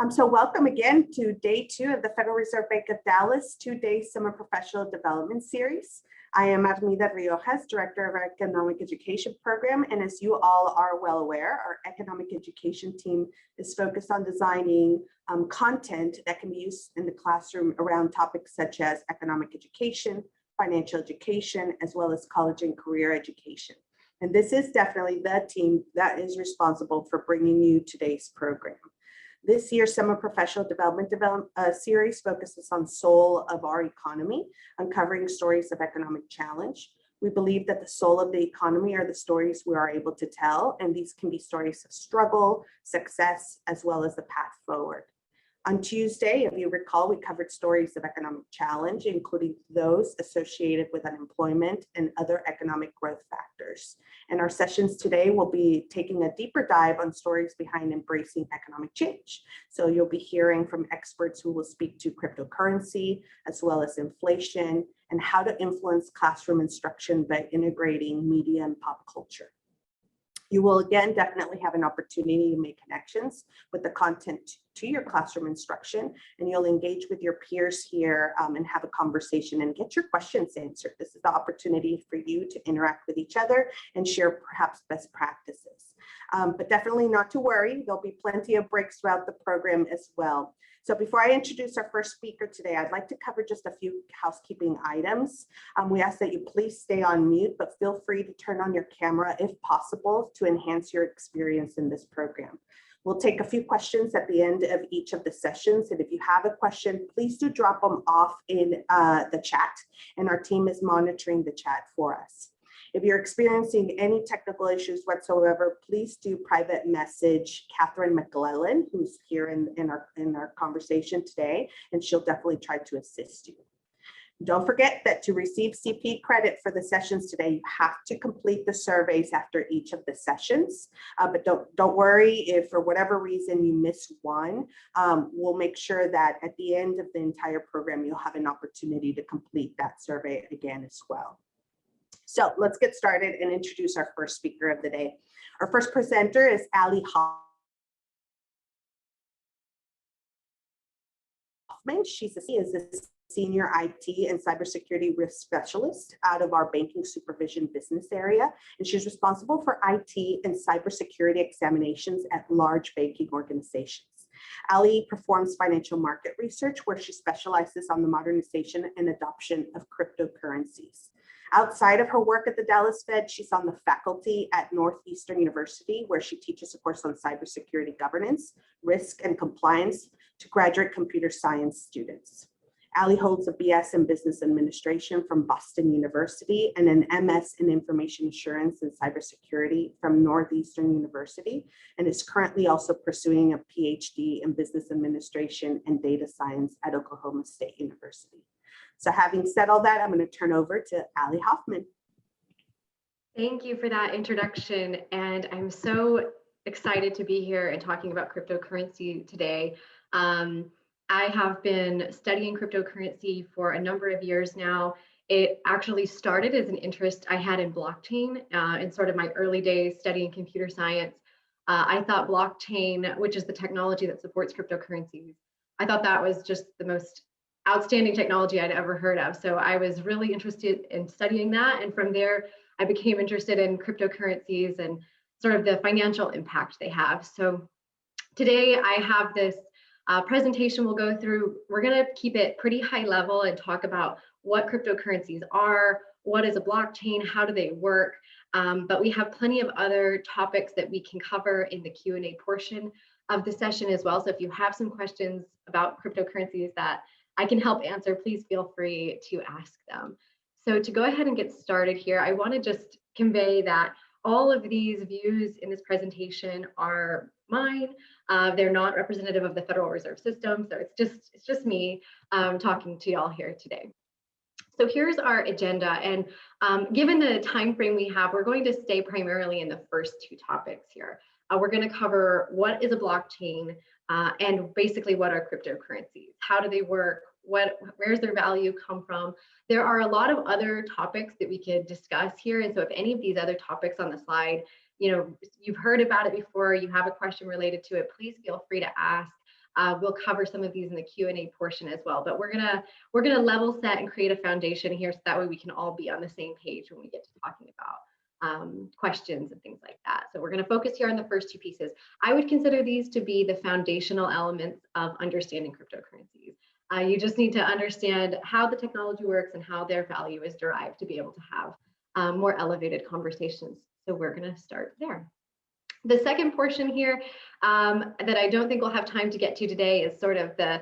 So welcome again to day 2 of the Federal Reserve Bank of Dallas 2-day Summer Professional Development Series. I am Armida Riojas, Director of our Economic Education Program, and as you all are well aware, our Economic Education team is focused on designing content that can be used in the classroom around topics such as economic education, financial education, as well as college and career education. And this is definitely the team that is responsible for bringing you today's program. This year's Summer Professional Development Series focuses on soul of our economy, uncovering stories of economic challenge. We believe that the soul of the economy are the stories we are able to tell, and these can be stories of struggle, success, as well as the path forward. On Tuesday, if you recall, we covered stories of economic challenge, including those associated with unemployment and other economic growth factors. And our sessions today will be taking a deeper dive on stories behind embracing economic change. So you'll be hearing from experts who will speak to cryptocurrency, as well as inflation, and how to influence classroom instruction by integrating media and pop culture. You will again definitely have an opportunity to make connections with the content to your classroom instruction, and you'll engage with your peers here and have a conversation and get your questions answered. This is the opportunity for you to interact with each other and share perhaps best practices. But definitely not to worry, there'll be plenty of breaks throughout the program as well. So before I introduce our first speaker today, I'd like to cover just a few housekeeping items. We ask that you please stay on mute, but feel free to turn on your camera if possible to enhance your experience in this program. We'll take a few questions at the end of each of the sessions. And if you have a question, please do drop them off in the chat, and our team is monitoring the chat for us. If you're experiencing any technical issues whatsoever, please do private message Catherine McClellan, who's here in our conversation today, and she'll definitely try to assist you. Don't forget that to receive CP credit for the sessions today, you have to complete the surveys after each of the sessions. But don't worry if for whatever reason you miss one. We'll make sure that at the end of the entire program, you'll have an opportunity to complete that survey again as well. So let's get started and introduce our first speaker of the day. Our first presenter is Ali Hoffman. She is a senior IT and cybersecurity risk specialist out of our banking supervision business area, and she's responsible for IT and cybersecurity examinations at large banking organizations. Ali performs financial market research where she specializes on the modernization and adoption of cryptocurrencies. Outside of her work at the Dallas Fed, she's on the faculty at Northeastern University, where she teaches a course on cybersecurity governance, risk, and compliance to graduate computer science students. Ali holds a BS in Business Administration from Boston University and an MS in Information Assurance and Cybersecurity from Northeastern University, and is currently also pursuing a PhD in Business Administration and Data Science at Oklahoma State University. So having said all that, I'm going to turn over to Ali Hoffman. Thank you for that introduction. And I'm so excited to be here and talking about cryptocurrency today. I have been studying cryptocurrency for a number of years now. It actually started as an interest I had in blockchain in sort of my early days studying computer science. I thought blockchain, which is the technology that supports cryptocurrencies, I thought that was just the most outstanding technology I'd ever heard of. So I was really interested in studying that. And from there, I became interested in cryptocurrencies and sort of the financial impact they have. So today I have this presentation we'll go through. We're going to keep it pretty high level and talk about what cryptocurrencies are, what is a blockchain, how do they work, but we have plenty of other topics that we can cover in the Q&A portion of the session as well. So if you have some questions about cryptocurrencies that I can help answer, please feel free to ask them. So to go ahead and get started here, I want to just convey that all of these views in this presentation are mine. They're not representative of the Federal Reserve System, so it's just me talking to y'all here today. So here's our agenda, and given the time frame we have, we're going to stay primarily in the first two topics here. We're going to cover what is a blockchain and basically what are cryptocurrencies, how do they work, where's their value come from. There are a lot of other topics that we could discuss here, and so if any of these other topics on the slide, you know, you've heard about it before, you have a question related to it, please feel free to ask. We'll cover some of these in the Q&A portion as well, but we're gonna level set and create a foundation here so that way we can all be on the same page when we get to talking about questions and things like that. So we're gonna focus here on the first two pieces. I would consider these to be the foundational elements of understanding cryptocurrencies. You just need to understand how the technology works and how their value is derived to be able to have more elevated conversations. So we're going to start there. The second portion here that I don't think we'll have time to get to today is sort of the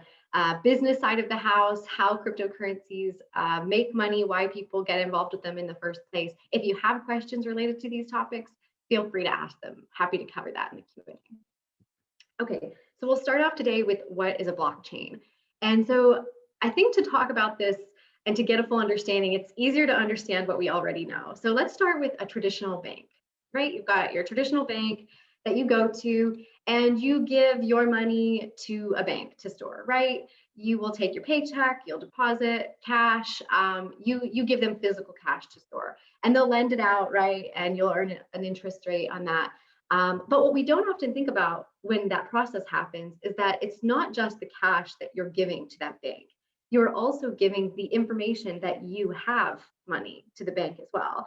business side of the house, how cryptocurrencies make money, why people get involved with them in the first place. If you have questions related to these topics, feel free to ask them. Happy to cover that in the Q&A. Okay, so we'll start off today with what is a blockchain. And so I think to talk about this and to get a full understanding, it's easier to understand what we already know. So let's start with a traditional bank, right? You've got your traditional bank that you go to and you give your money to a bank to store, right? You will take your paycheck, you'll deposit cash, you give them physical cash to store and they'll lend it out, right? And you'll earn an interest rate on that. But what we don't often think about when that process happens is that it's not just the cash that you're giving to that bank. You're also giving the information that you have money to the bank as well.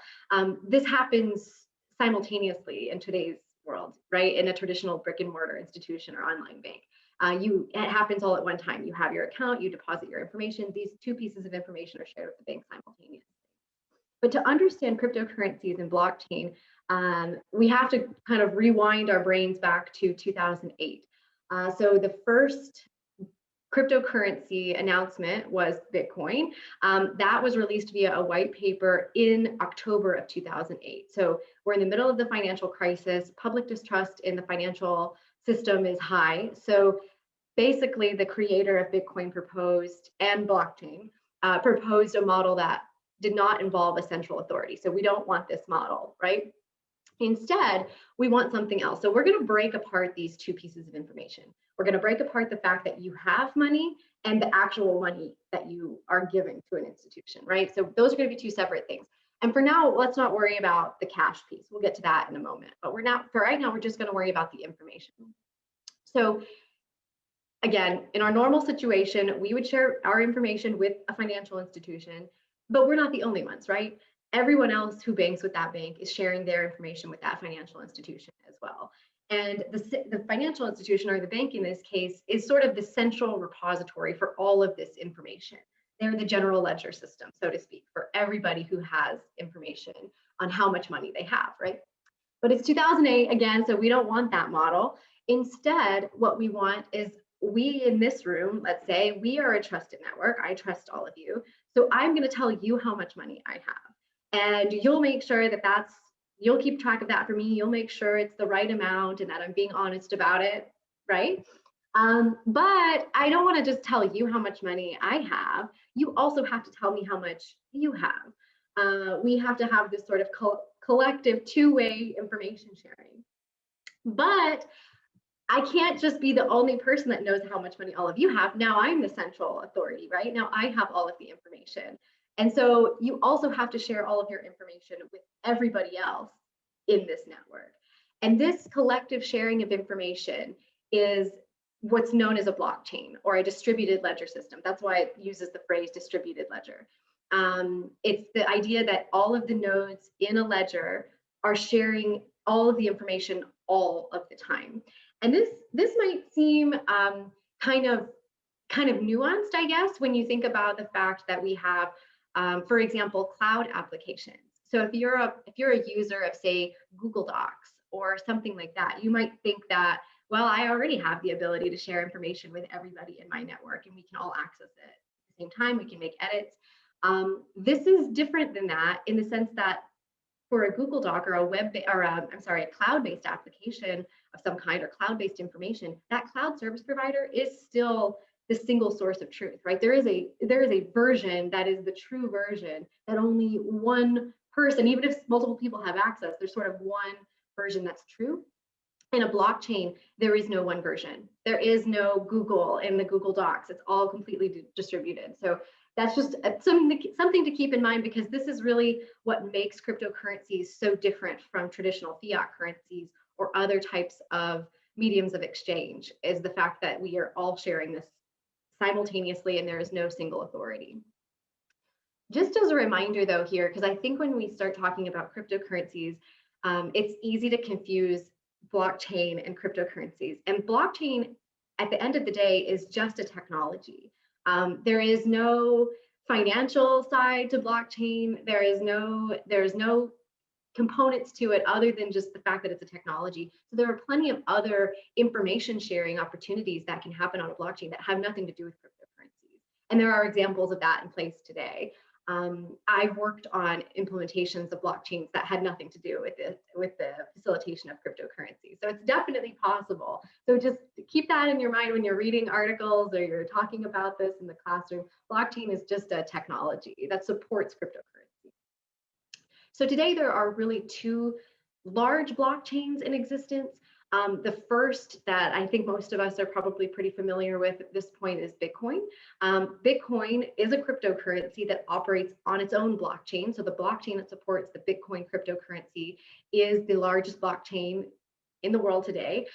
This happens simultaneously in today's world, right? In a traditional brick and mortar institution or online bank. It happens all at one time. You have your account, you deposit your information. These two pieces of information are shared with the bank simultaneously. But to understand cryptocurrencies and blockchain, we have to kind of rewind our brains back to 2008. So the first cryptocurrency announcement was Bitcoin. That was released via a white paper in October of 2008. So we're in the middle of the financial crisis. Public distrust in the financial system is high. So basically the creator of Bitcoin proposed, and blockchain, proposed a model that did not involve a central authority. So we don't want this model, right? Instead, we want something else. So we're going to break apart these two pieces of information. We're going to break apart the fact that you have money and the actual money that you are giving to an institution, right? So those are going to be two separate things. And for now, let's not worry about the cash piece. We'll get to that in a moment. But for right now, we're just going to worry about the information. So again, in our normal situation, we would share our information with a financial institution, but we're not the only ones, right? Everyone else who banks with that bank is sharing their information with that financial institution as well. And the financial institution, or the bank in this case, is sort of the central repository for all of this information. They're the general ledger system, so to speak, for everybody who has information on how much money they have, right? But it's 2008 again, so we don't want that model. Instead, what we want is, we in this room, let's say, we are a trusted network. I trust all of you. So I'm going to tell you how much money I have. And you'll make sure that you'll keep track of that for me. You'll make sure it's the right amount and that I'm being honest about it, right? But I don't want to just tell you how much money I have. You also have to tell me how much you have. We have to have this sort of collective two-way information sharing. But I can't just be the only person that knows how much money all of you have. Now I'm the central authority, right? Now I have all of the information. And so you also have to share all of your information with everybody else in this network. And this collective sharing of information is what's known as a blockchain, or a distributed ledger system. That's why it uses the phrase distributed ledger. It's the idea that all of the nodes in a ledger are sharing all of the information all of the time. And this might seem kind of nuanced, I guess, when you think about the fact that we have, for example, cloud applications. So if you're a user of, say, Google Docs or something like that, you might think that, well, I already have the ability to share information with everybody in my network, and we can all access it at the same time. We can make edits. This is different than that, in the sense that for a Google Doc or a cloud-based application of some kind, or cloud-based information, that cloud service provider is still the single source of truth, right? There is a version that is the true version that only one person, even if multiple people have access, there's sort of one version that's true. In a blockchain, there is no one version. There is no Google in the Google Docs. It's all completely distributed. So that's just something to keep in mind, because this is really what makes cryptocurrencies so different from traditional fiat currencies or other types of mediums of exchange is the fact that we are all sharing this simultaneously and there is no single authority. Just as a reminder though here, because I think when we start talking about cryptocurrencies, it's easy to confuse blockchain and cryptocurrencies. And blockchain, at the end of the day, is just a technology. There is no financial side to blockchain. There's no components to it other than just the fact that it's a technology. So there are plenty of other information sharing opportunities that can happen on a blockchain that have nothing to do with cryptocurrencies. And there are examples of that in place today. I've worked on implementations of blockchains that had nothing to do with the facilitation of cryptocurrency. So it's definitely possible. So just keep that in your mind when you're reading articles or you're talking about this in the classroom. Blockchain is just a technology that supports cryptocurrency. So today there are really two large blockchains in existence. The first that I think most of us are probably pretty familiar with at this point is Bitcoin. Bitcoin is a cryptocurrency that operates on its own blockchain. So the blockchain that supports the Bitcoin cryptocurrency is the largest blockchain in the world today.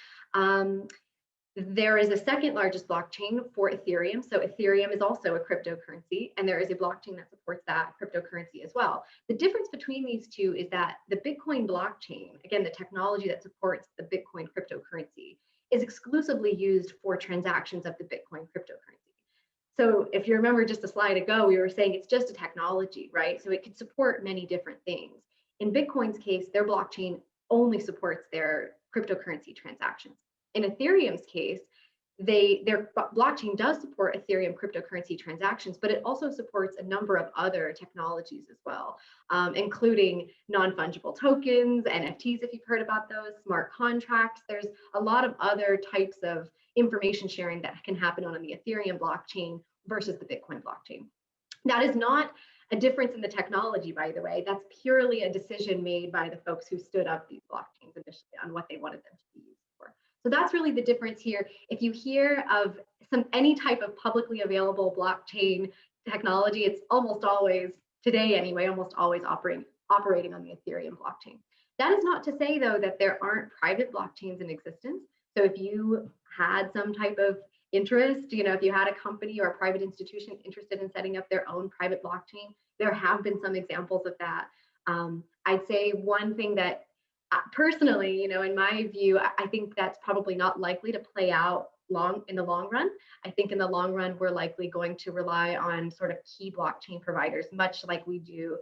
There is a second largest blockchain for Ethereum. So Ethereum is also a cryptocurrency, and there is a blockchain that supports that cryptocurrency as well. The difference between these two is that the Bitcoin blockchain, again, the technology that supports the Bitcoin cryptocurrency, is exclusively used for transactions of the Bitcoin cryptocurrency. So if you remember just a slide ago, we were saying it's just a technology, right? So it could support many different things. In Bitcoin's case, their blockchain only supports their cryptocurrency transactions. In Ethereum's case, their blockchain does support Ethereum cryptocurrency transactions, but it also supports a number of other technologies as well, including non-fungible tokens, NFTs, if you've heard about those, smart contracts. There's a lot of other types of information sharing that can happen on the Ethereum blockchain versus the Bitcoin blockchain. That is not a difference in the technology, by the way. That's purely a decision made by the folks who stood up these blockchains initially on what they wanted them to be used for. So that's really the difference here. If you hear of any type of publicly available blockchain technology, it's almost always, today anyway, almost always operating on the Ethereum blockchain. That is not to say, though, that there aren't private blockchains in existence. So if you had some type of interest, if you had a company or a private institution interested in setting up their own private blockchain, there have been some examples of that. I'd say one thing that personally, in my view, I think that's probably not likely to play out in the long run. I think in the long run, we're likely going to rely on sort of key blockchain providers, much like we do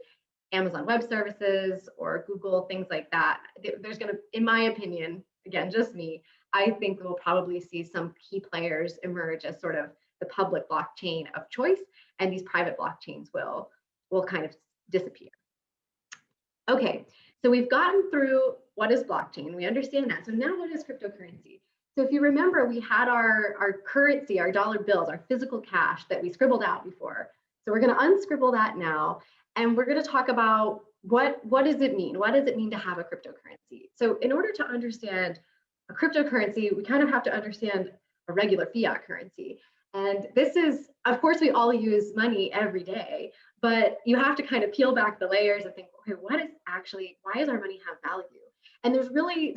Amazon Web Services or Google, things like that. There's going to, in my opinion, again, just me, I think we'll probably see some key players emerge as sort of the public blockchain of choice, and these private blockchains will kind of disappear. Okay, so we've gotten through what is blockchain. We understand that. So now what is cryptocurrency? So if you remember, we had our currency, our dollar bills, our physical cash that we scribbled out before. So we're going to unscribble that now, and we're going to talk about what does it mean? What does it mean to have a cryptocurrency? So in order to understand a cryptocurrency, we kind of have to understand a regular fiat currency. And this is, of course, we all use money every day, but you have to kind of peel back the layers and think, okay, why does our money have value? And there's really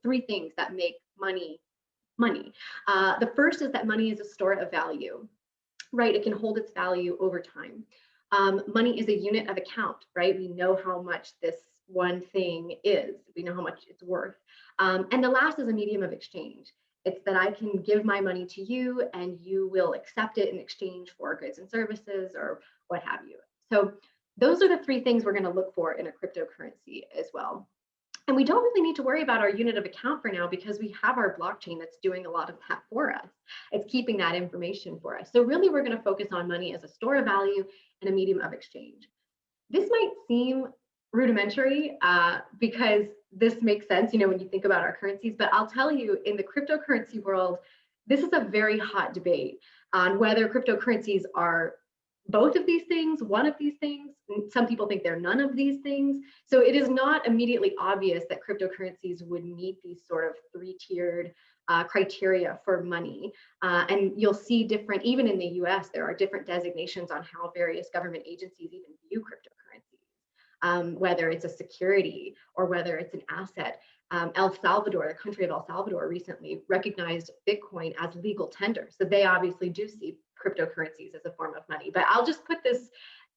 three things that make money money. The first is that money is a store of value, right? It can hold its value over time. Money is a unit of account, right? We know how much this one thing is. We know how much it's worth. And the last is a medium of exchange. It's that I can give my money to you and you will accept it in exchange for goods and services or what have you. So those are the three things we're going to look for in a cryptocurrency as well. And we don't really need to worry about our unit of account for now because we have our blockchain that's doing a lot of that for us. It's keeping that information for us. So really, we're going to focus on money as a store of value and a medium of exchange. This might seem rudimentary because this makes sense, when you think about our currencies, but I'll tell you, in the cryptocurrency world, this is a very hot debate on whether cryptocurrencies are both of these things, one of these things. Some people think they're none of these things. So it is not immediately obvious that cryptocurrencies would meet these sort of three-tiered criteria for money. And you'll see different, even in the US, there are different designations on how various government agencies even view cryptocurrencies. Whether it's a security or whether it's an asset. El Salvador, the country of El Salvador, recently recognized Bitcoin as legal tender. So they obviously do see cryptocurrencies as a form of money. But I'll just put this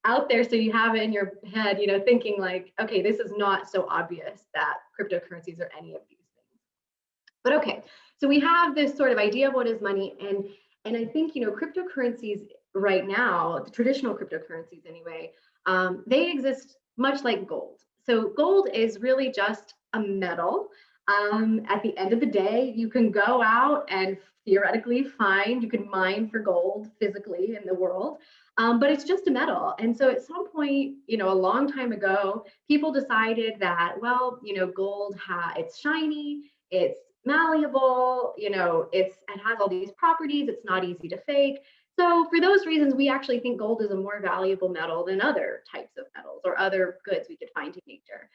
out there so you have it in your head, thinking like, okay, this is not so obvious that cryptocurrencies are any of these things. But okay, so we have this sort of idea of what is money, and I think cryptocurrencies right now, the traditional cryptocurrencies anyway, they exist much like gold. So gold is really just a metal. At the end of the day, you can go out and theoretically you can mine for gold physically in the world, but it's just a metal. And so at some point, a long time ago, people decided that, well, gold, it's shiny, it's malleable, it has all these properties, it's not easy to fake. So for those reasons, we actually think gold is a more valuable metal than other types of metals or other goods we could find in nature.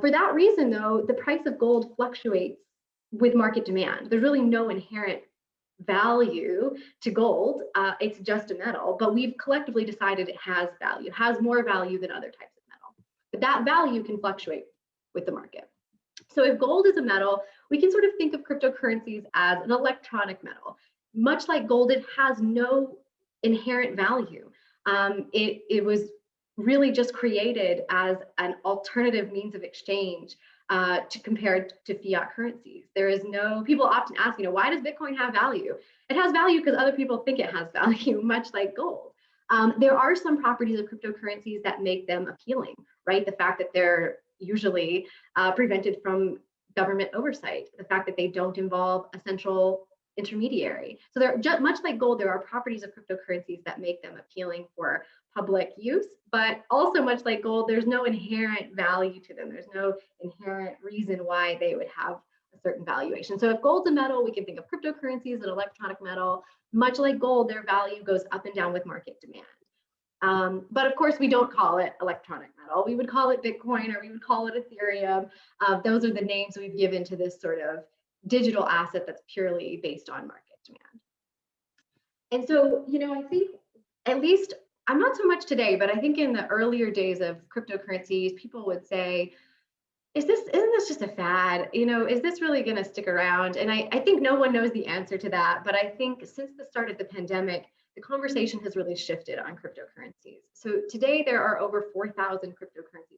For that reason, though, the price of gold fluctuates with market demand. There's really no inherent value to gold. It's just a metal, but we've collectively decided it has value, has more value than other types of metal. But that value can fluctuate with the market. So if gold is a metal, we can sort of think of cryptocurrencies as an electronic metal. Much like gold, it has no inherent value. It was really just created as an alternative means of exchange to compare to fiat currencies. There is no, people often ask, why does Bitcoin have value? It has value because other people think it has value, much like gold. There are some properties of cryptocurrencies that make them appealing, right? The fact that they're usually prevented from government oversight, the fact that they don't involve a central intermediary. So they're just much like gold, there are properties of cryptocurrencies that make them appealing for public use, but also much like gold, there's no inherent value to them. There's no inherent reason why they would have a certain valuation. So if gold's a metal, we can think of cryptocurrencies as an electronic metal. Much like gold, their value goes up and down with market demand. But of course, we don't call it electronic metal. We would call it Bitcoin, or we would call it Ethereum. Those are the names we've given to this sort of digital asset that's purely based on market demand. And so, I think at least, I'm not so much today, but I think in the earlier days of cryptocurrencies, people would say, isn't this just a fad? Is this really going to stick around? And I think no one knows the answer to that. But I think since the start of the pandemic, the conversation has really shifted on cryptocurrencies. So today there are over 4,000 cryptocurrencies.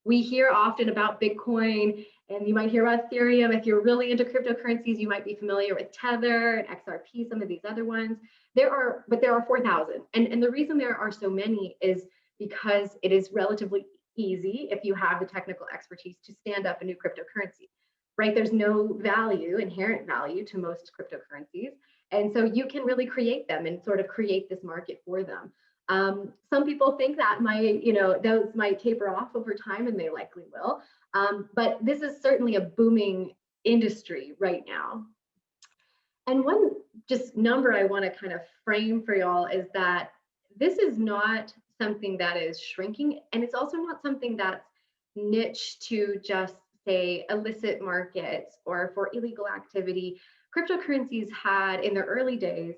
We hear often about Bitcoin, and you might hear about Ethereum. If you're really into cryptocurrencies, you might be familiar with Tether and XRP, some of these other ones. There are 4,000. And the reason there are so many is because it is relatively easy, if you have the technical expertise, to stand up a new cryptocurrency, right? There's no inherent value to most cryptocurrencies. And so you can really create them and sort of create this market for them. Some people think that those might taper off over time, and they likely will. But this is certainly a booming industry right now. And one just number I want to kind of frame for y'all is that this is not something that is shrinking, and it's also not something that's niche to just say illicit markets or for illegal activity. Cryptocurrencies had in the early days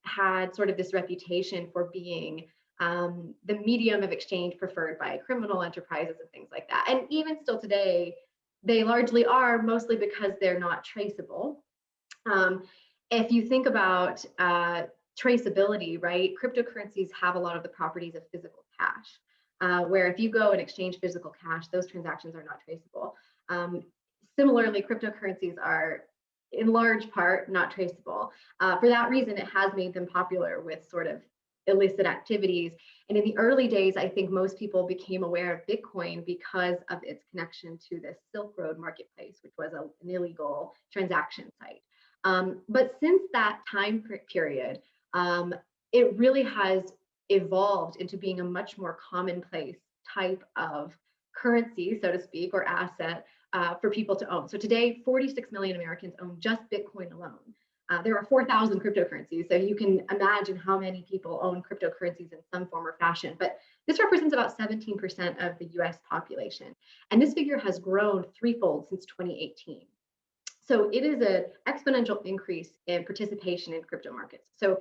had sort of this reputation for being the medium of exchange preferred by criminal enterprises and things like that. And even still today, they largely are, mostly because they're not traceable. If you think about traceability, right, cryptocurrencies have a lot of the properties of physical cash, where if you go and exchange physical cash, those transactions are not traceable. Similarly, cryptocurrencies are in large part not traceable. For that reason, it has made them popular with sort of illicit activities. And in the early days, I think most people became aware of Bitcoin because of its connection to the Silk Road marketplace, which was an illegal transaction site. But since that time period, it really has evolved into being a much more commonplace type of currency, so to speak, or asset for people to own. So today, 46 million Americans own just Bitcoin alone. There are 4,000 cryptocurrencies, so you can imagine how many people own cryptocurrencies in some form or fashion. But this represents about 17% of the US population. And this figure has grown threefold since 2018. So it is an exponential increase in participation in crypto markets. So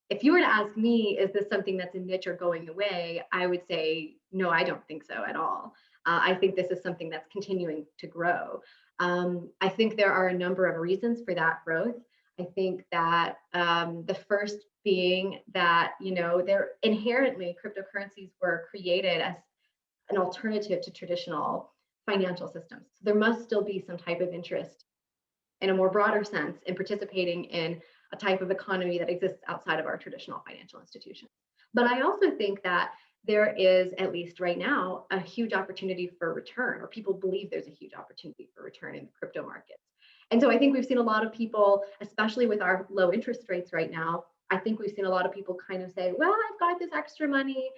if you were to ask me, is this something that's a niche or going away? I would say, no, I don't think so at all. I think this is something that's continuing to grow. I think there are a number of reasons for that growth. I think that the first being that, they're inherently cryptocurrencies were created as an alternative to traditional financial systems. So there must still be some type of interest in a more broader sense in participating in a type of economy that exists outside of our traditional financial institutions. But I also think that there is, at least right now, a huge opportunity for return, or people believe there's a huge opportunity for return in the crypto markets. And so I think we've seen a lot of people, especially with our low interest rates right now, I think we've seen a lot of people kind of say, well, I've got this extra money.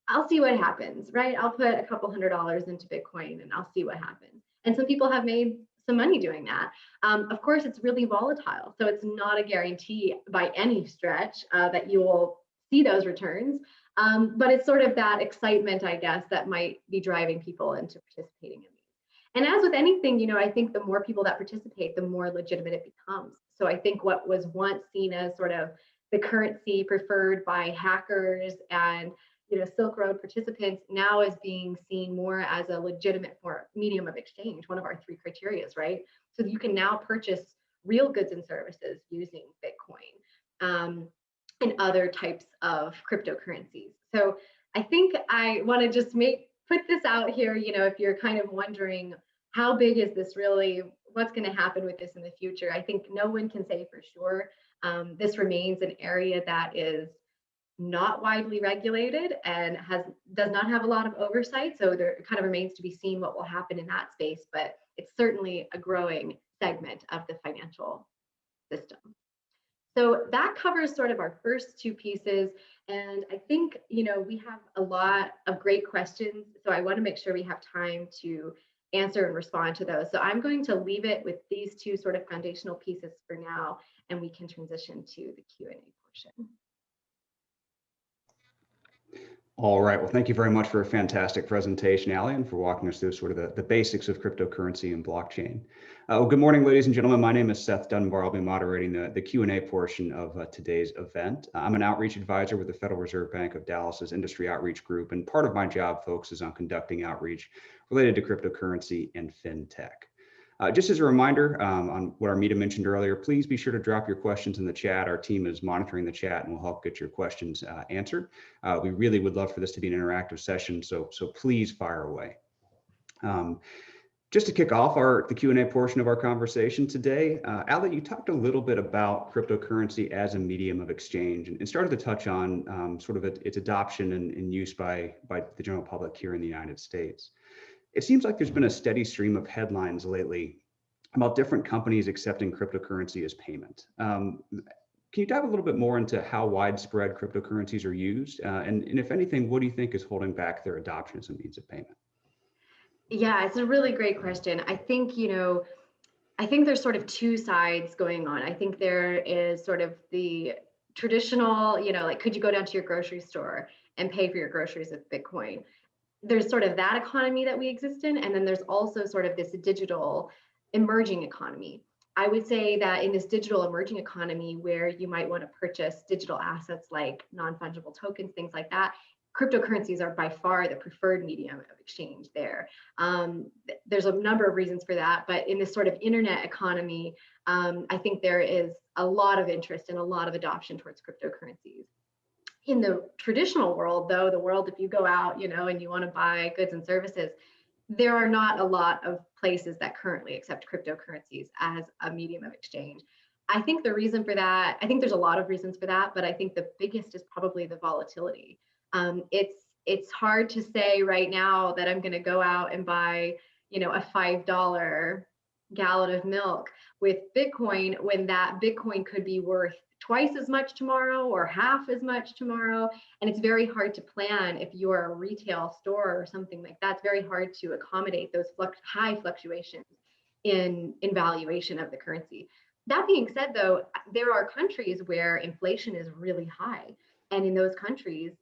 I'll see what happens, right? I'll put a couple $100s into Bitcoin and I'll see what happens. And some people have made some money doing that. Of course, it's really volatile. So it's not a guarantee by any stretch that you will see those returns. But it's sort of that excitement, I guess, that might be driving people into participating in these. And as with anything, I think the more people that participate, the more legitimate it becomes. So I think what was once seen as sort of the currency preferred by hackers and Silk Road participants now is being seen more as a legitimate medium of exchange, one of our 3 criteria, right? So you can now purchase real goods and services using Bitcoin and other types of cryptocurrencies. So I think I want to just put this out here, if you're kind of wondering how big is this really, what's going to happen with this in the future, I think no one can say for sure. This remains an area that is not widely regulated and does not have a lot of oversight. So there kind of remains to be seen what will happen in that space, but it's certainly a growing segment of the financial system. So that covers sort of our first 2 pieces. And I think, we have a lot of great questions. So I want to make sure we have time to answer and respond to those. So I'm going to leave it with these 2 sort of foundational pieces for now, and we can transition to the Q&A portion. All right. Well, thank you very much for a fantastic presentation, Ali, and for walking us through sort of the basics of cryptocurrency and blockchain. Well, good morning, ladies and gentlemen. My name is Seth Dunbar. I'll be moderating the Q&A portion of today's event. I'm an outreach advisor with the Federal Reserve Bank of Dallas's Industry Outreach Group, and part of my job focuses on conducting outreach related to cryptocurrency and fintech. Just as a reminder on what Armida mentioned earlier, please be sure to drop your questions in the chat. Our team is monitoring the chat and will help get your questions answered. We really would love for this to be an interactive session, so please fire away. Just to kick off the Q&A portion of our conversation today, Ali, you talked a little bit about cryptocurrency as a medium of exchange and started to touch on sort of its adoption and use by the general public here in the United States. It seems like there's been a steady stream of headlines lately about different companies accepting cryptocurrency as payment. Can you dive a little bit more into how widespread cryptocurrencies are used? And if anything, what do you think is holding back their adoption as a means of payment? Yeah, it's a really great question. I think, I think there's sort of 2 sides going on. I think there is sort of the traditional, like, could you go down to your grocery store and pay for your groceries with Bitcoin? There's sort of that economy that we exist in. And then there's also sort of this digital emerging economy. I would say that in this digital emerging economy where you might want to purchase digital assets like non-fungible tokens, things like that, cryptocurrencies are by far the preferred medium of exchange there. There's a number of reasons for that, but in this sort of internet economy, I think there is a lot of interest and a lot of adoption towards cryptocurrencies. In the traditional world, though, the world, if you go out, and you want to buy goods and services, there are not a lot of places that currently accept cryptocurrencies as a medium of exchange. I think the reason for that, I think there's a lot of reasons for that, but I think the biggest is probably the volatility. It's hard to say right now that I'm going to go out and buy, a $5 gallon of milk with Bitcoin when that Bitcoin could be worth twice as much tomorrow or half as much tomorrow. And it's very hard to plan if you're a retail store or something like that. It's very hard to accommodate those high fluctuations in valuation of the currency. That being said, though, there are countries where inflation is really high. And in those countries,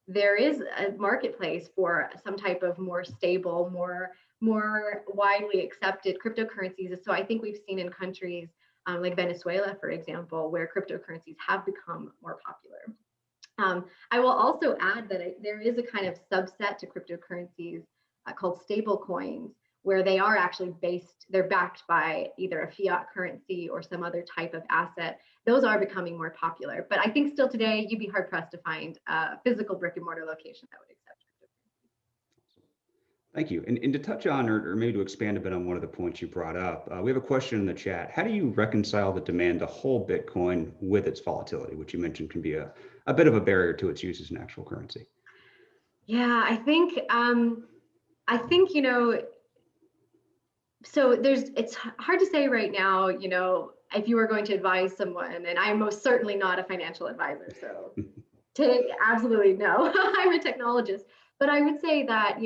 there is a marketplace for some type of more stable, more widely accepted cryptocurrencies. So I think we've seen in countries like Venezuela, for example, where cryptocurrencies have become more popular. I will also add that there is a kind of subset to cryptocurrencies called stable coins, where they are actually they're backed by either a fiat currency or some other type of asset. Those are becoming more popular. But I think still today, you'd be hard pressed to find a physical brick and mortar location that would accept cryptocurrency. Thank you. And to touch on, or maybe to expand a bit on one of the points you brought up, we have a question in the chat. How do you reconcile the demand to hold Bitcoin with its volatility, which you mentioned can be a bit of a barrier to its use as an actual currency? Yeah, I think, so it's hard to say right now, if you were going to advise someone, and I'm most certainly not a financial advisor, so absolutely no, I'm a technologist. But I would say that,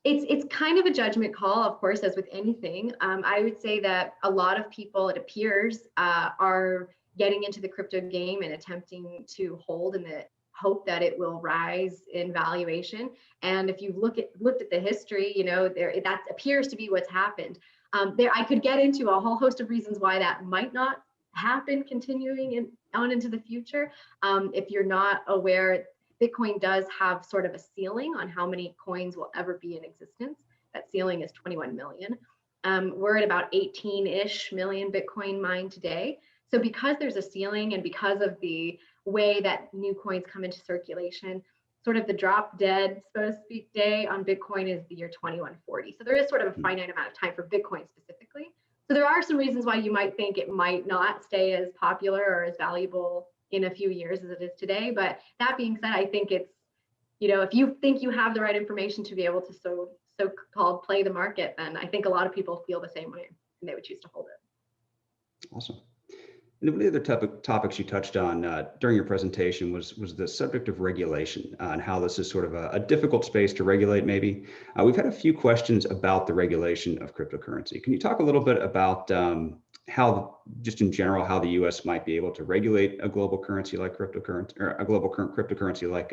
it's kind of a judgment call, of course, as with anything. I would say that a lot of people, it appears, are getting into the crypto game and attempting to hold in the hope that it will rise in valuation. And if you looked at the history, that appears to be what's happened. I could get into a whole host of reasons why that might not happen continuing on into the future. If you're not aware, Bitcoin does have sort of a ceiling on how many coins will ever be in existence. That ceiling is 21 million. We're at about 18-ish million Bitcoin mined today. So because there's a ceiling and because of the way that new coins come into circulation, sort of the drop dead, so to speak, day on Bitcoin is the year 2140. So there is sort of a finite amount of time for Bitcoin specifically. So there are some reasons why you might think it might not stay as popular or as valuable in a few years as it is today. But that being said, I think it's, if you think you have the right information to be able to so-called play the market, then I think a lot of people feel the same way and they would choose to hold it. Awesome. And one of the other topics you touched on during your presentation was the subject of regulation and how this is sort of a difficult space to regulate maybe. We've had a few questions about the regulation of cryptocurrency. Can you talk a little bit about how, just in general, how the U.S. might be able to regulate a global currency like cryptocurrency, or a global cryptocurrency like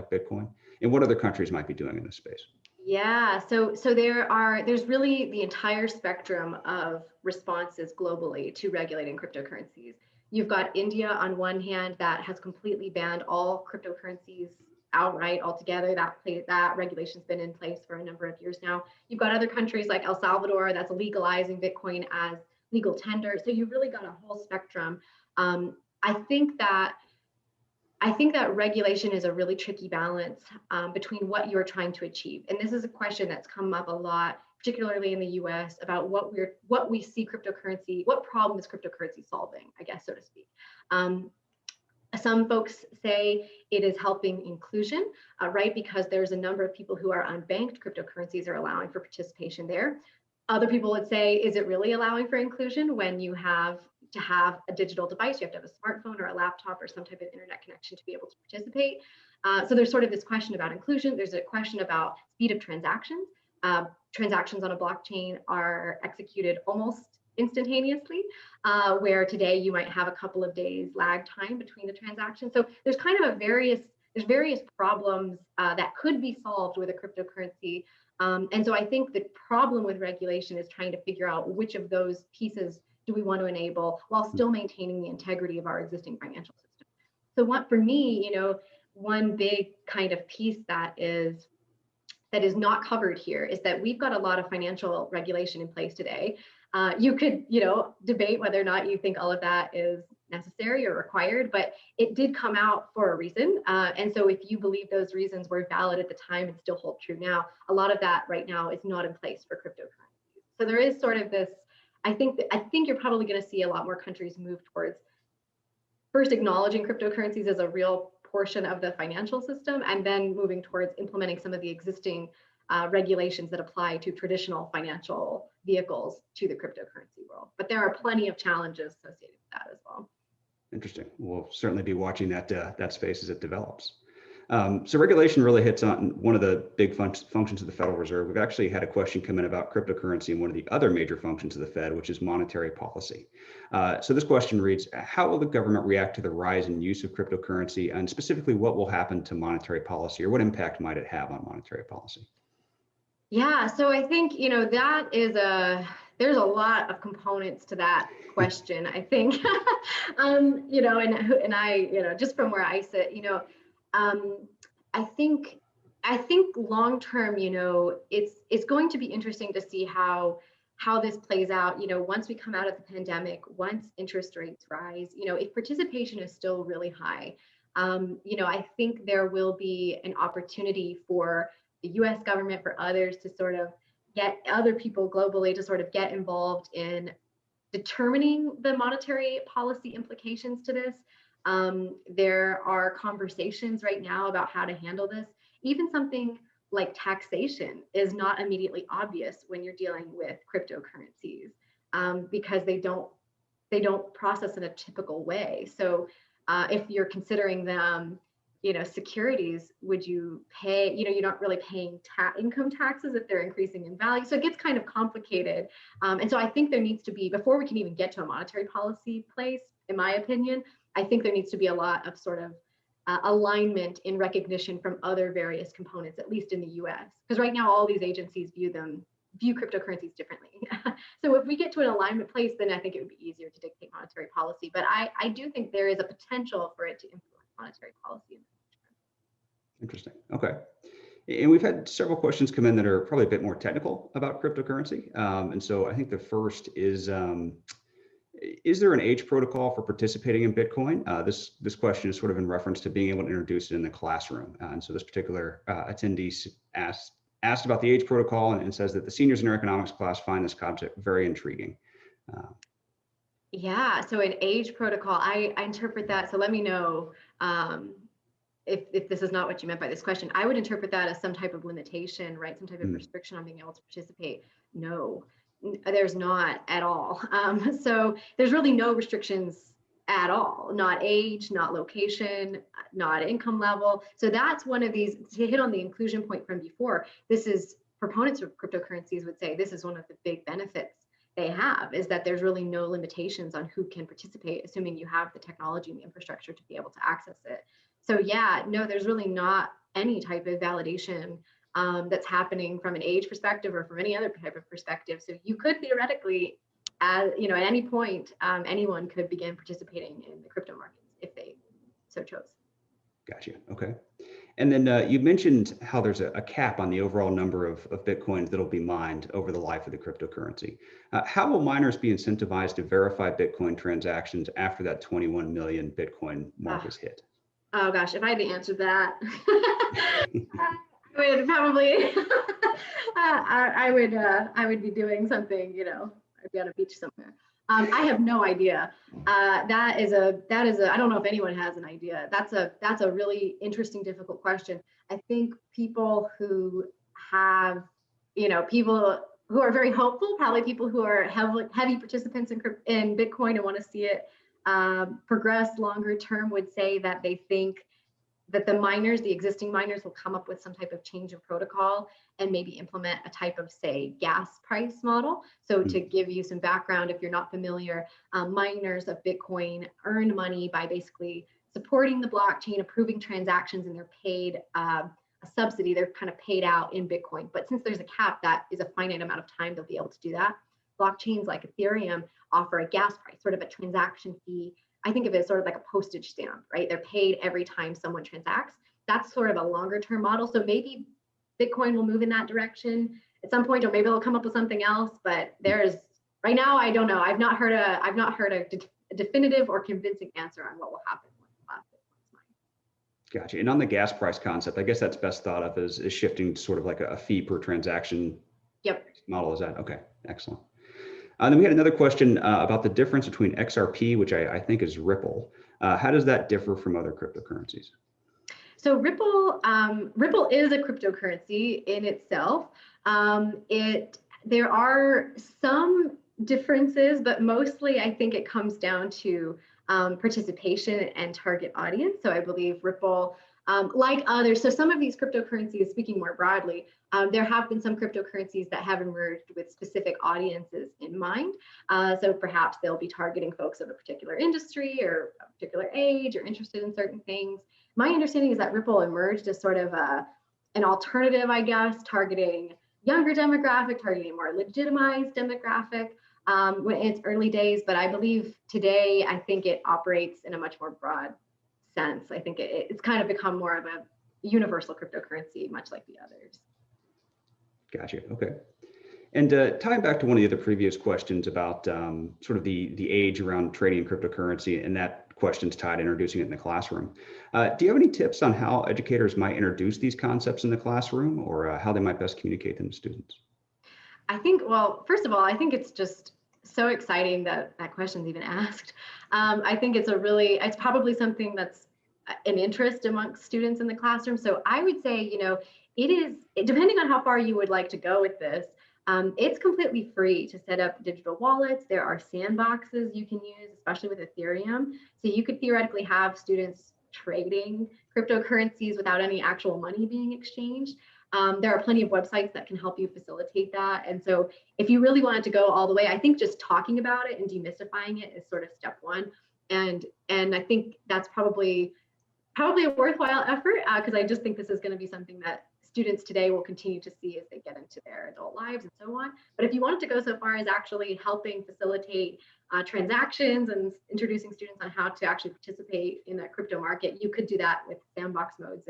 Bitcoin, and what other countries might be doing in this space? Yeah, so there's really the entire spectrum of responses globally to regulating cryptocurrencies. You've got India on one hand that has completely banned all cryptocurrencies outright altogether. That regulation's been in place for a number of years now. You've got other countries like El Salvador that's legalizing Bitcoin as legal tender. So you've really got a whole spectrum. I think that regulation is a really tricky balance between what you're trying to achieve. And this is a question that's come up a lot, particularly in the US, about what we see cryptocurrency, what problem is cryptocurrency solving, I guess, so to speak. Some folks say it is helping inclusion, right? Because there's a number of people who are unbanked. Cryptocurrencies are allowing for participation there. Other people would say, is it really allowing for inclusion when you have to have a digital device? You have to have a smartphone or a laptop or some type of internet connection to be able to participate. So there's sort of this question about inclusion. There's a question about speed of transactions. Transactions on a blockchain are executed almost instantaneously, where today you might have a couple of days lag time between the transactions. So there's kind of various problems that could be solved with a cryptocurrency. And so I think the problem with regulation is trying to figure out which of those pieces do we want to enable while still maintaining the integrity of our existing financial system. So for me, one big kind of piece that is not covered here is that we've got a lot of financial regulation in place today. You could, debate whether or not you think all of that is necessary or required, but it did come out for a reason. And so if you believe those reasons were valid at the time and still hold true now, a lot of that right now is not in place for cryptocurrencies. So there is sort of this, I think you're probably going to see a lot more countries move towards first acknowledging cryptocurrencies as a real portion of the financial system, and then moving towards implementing some of the existing regulations that apply to traditional financial vehicles to the cryptocurrency world. But there are plenty of challenges associated with that as well. Interesting. We'll certainly be watching that space as it develops. So regulation really hits on one of the big functions of the Federal Reserve. We've actually had a question come in about cryptocurrency and one of the other major functions of the Fed, which is monetary policy. So this question reads, how will the government react to the rise in use of cryptocurrency, and specifically what will happen to monetary policy, or what impact might it have on monetary policy? Yeah, so I think, that is there's a lot of components to that question, I think. And I, just from where I sit, I I think long term, it's going to be interesting to see how this plays out. Once we come out of the pandemic, once interest rates rise, if participation is still really high, I think there will be an opportunity for the U.S. government, for others to sort of get other people globally to sort of get involved in determining the monetary policy implications to this. There are conversations right now about how to handle this. Even something like taxation is not immediately obvious when you're dealing with cryptocurrencies, because they don't process in a typical way. So if you're considering them, securities, would you pay, you're not really paying income taxes if they're increasing in value. So it gets kind of complicated. And so I think there needs to be, before we can even get to a monetary policy place, in my opinion, I think there needs to be a lot of sort of alignment in recognition from other various components, at least in the US. Because right now, all these agencies view cryptocurrencies differently. So if we get to an alignment place, then I think it would be easier to dictate monetary policy. But I do think there is a potential for it to influence monetary policy. Interesting. Okay. And we've had several questions come in that are probably a bit more technical about cryptocurrency. And so I think the first is there an age protocol for participating in Bitcoin? This question is sort of in reference to being able to introduce it in the classroom. And so this particular attendee asked about the age protocol and says that the seniors in their economics class find this concept very intriguing. Yeah, so an age protocol, I interpret that. So let me know if this is not what you meant by this question. I would interpret that as some type of limitation, right? Some type of restriction on being able to participate. No, there's not at all. So there's really no restrictions at all, not age, not location, not income level. So that's one of these, to hit on the inclusion point from before, this is, proponents of cryptocurrencies would say this is one of the big benefits they have, is that there's really no limitations on who can participate, assuming you have the technology and the infrastructure to be able to access it. So yeah, no, there's really not any type of validation that's happening from an age perspective or from any other type of perspective. So you could theoretically, at any point, anyone could begin participating in the crypto markets if they so chose. Gotcha. Okay. And then you mentioned how there's a cap on the overall number of Bitcoins that'll be mined over the life of the cryptocurrency. How will miners be incentivized to verify Bitcoin transactions after that 21 million Bitcoin mark is hit? Oh gosh, if I had to answer that, I would probably, I would be doing something, I'd be on a beach somewhere. I have no idea. That is a, I don't know if anyone has an idea. That's a really interesting, difficult question. I think people who have, people who are very hopeful, probably people who are heavy participants in Bitcoin and want to see it progress longer term, would say that they think that the existing miners will come up with some type of change in protocol and maybe implement a type of, say, gas price model. So to give you some background, if you're not familiar, miners of Bitcoin earn money by basically supporting the blockchain, approving transactions, and they're paid a subsidy. They're kind of paid out in Bitcoin. But since there's a cap, that is a finite amount of time they'll be able to do that. Blockchains like Ethereum offer a gas price, sort of a transaction fee. I think of it as sort of like a postage stamp, right? They're paid every time someone transacts. That's sort of a longer term model. So maybe Bitcoin will move in that direction at some point, or maybe they'll come up with something else. But right now, I don't know. I've not heard a definitive or convincing answer on what will happen when the last Bitcoin's mined. Gotcha. And on the gas price concept, I guess that's best thought of as shifting to sort of like a fee per transaction. Yep. Model. Is that okay? Excellent. Then we had another question about the difference between XRP, which I think is Ripple. How does that differ from other cryptocurrencies? So Ripple is a cryptocurrency in itself. There are some differences, but mostly I think it comes down to participation and target audience. So I believe Ripple, like others, so some of these cryptocurrencies, speaking more broadly, there have been some cryptocurrencies that have emerged with specific audiences in mind. So perhaps they'll be targeting folks of a particular industry or a particular age or interested in certain things. My understanding is that Ripple emerged as sort of an alternative, I guess, targeting younger demographic, targeting a more legitimized demographic in its early days. But I believe today, I think it operates in a much more broad sense. I think it's kind of become more of a, universal cryptocurrency, much like the others. Gotcha. Okay. And tying back to one of the other previous questions about sort of the age around trading in cryptocurrency, and that question's tied to introducing it in the classroom. Do you have any tips on how educators might introduce these concepts in the classroom, or how they might best communicate them to students? I think, well, first of all, I think it's just so exciting that that question's even asked. I think it's probably something that's an interest amongst students in the classroom. So I would say, it is, depending on how far you would like to go with this, it's completely free to set up digital wallets. There are sandboxes you can use, especially with Ethereum. So you could theoretically have students trading cryptocurrencies without any actual money being exchanged. There are plenty of websites that can help you facilitate that. And so if you really wanted to go all the way, I think just talking about it and demystifying it is sort of step one. And I think that's probably a worthwhile effort, because I just think this is going to be something that students today will continue to see as they get into their adult lives and so on. But if you wanted to go so far as actually helping facilitate transactions and introducing students on how to actually participate in a crypto market, you could do that with sandbox modes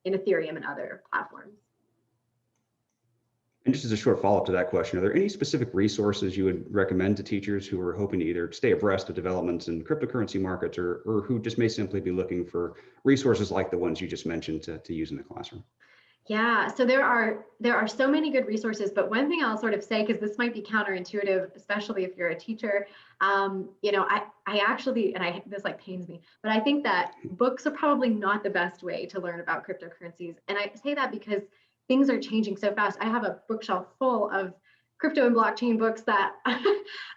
in Ethereum and other platforms. And just as a short follow-up to that question, are there any specific resources you would recommend to teachers who are hoping to either stay abreast of developments in cryptocurrency markets, or who just may simply be looking for resources like the ones you just mentioned to use in the classroom? Yeah, so there are so many good resources, but one thing I'll sort of say, because this might be counterintuitive, especially if you're a teacher, I actually, and this like pains me, but I think that books are probably not the best way to learn about cryptocurrencies. And I say that because things are changing so fast. I have a bookshelf full of crypto and blockchain books that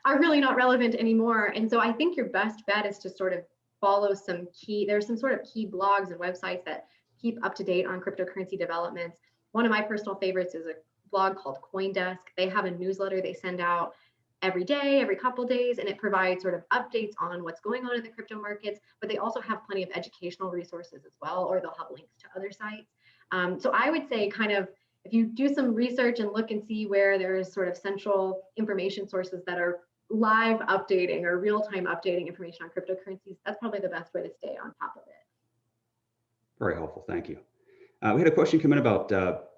are really not relevant anymore. And so I think your best bet is to sort of follow there's some sort of key blogs and websites that keep up to date on cryptocurrency developments. One of my personal favorites is a blog called CoinDesk. They have a newsletter they send out every day, every couple of days, and it provides sort of updates on what's going on in the crypto markets, but they also have plenty of educational resources as well, or they'll have links to other sites. So I would say kind of, if you do some research and look and see where there's sort of central information sources that are live updating or real-time updating information on cryptocurrencies, that's probably the best way to stay on top of it. Very helpful, thank you. We had a question come in about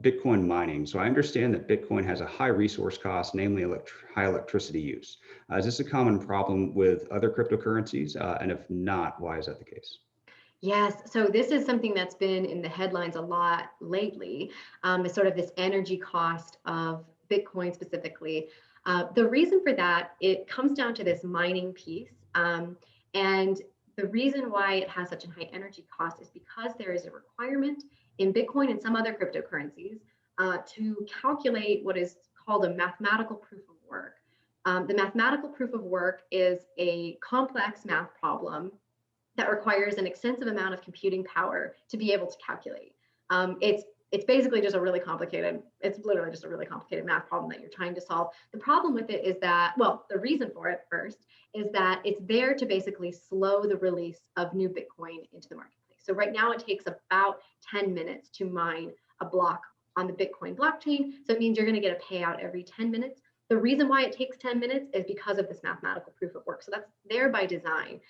Bitcoin mining. So I understand that Bitcoin has a high resource cost, namely high electricity use. Is this a common problem with other cryptocurrencies? And if not, why is that the case? Yes, so this is something that's been in the headlines a lot lately, is sort of this energy cost of Bitcoin specifically. The reason for that, it comes down to this mining piece. And the reason why it has such a high energy cost is because there is a requirement in Bitcoin and some other cryptocurrencies to calculate what is called a mathematical proof of work. The mathematical proof of work is a complex math problem that requires an extensive amount of computing power to be able to calculate. It's basically just it's literally just a really complicated math problem that you're trying to solve. The problem with it is that, well, the reason for it first is that it's there to basically slow the release of new Bitcoin into the marketplace. So right now it takes about 10 minutes to mine a block on the Bitcoin blockchain. So it means you're going to get a payout every 10 minutes. The reason why it takes 10 minutes is because of this mathematical proof of work. So that's there by design.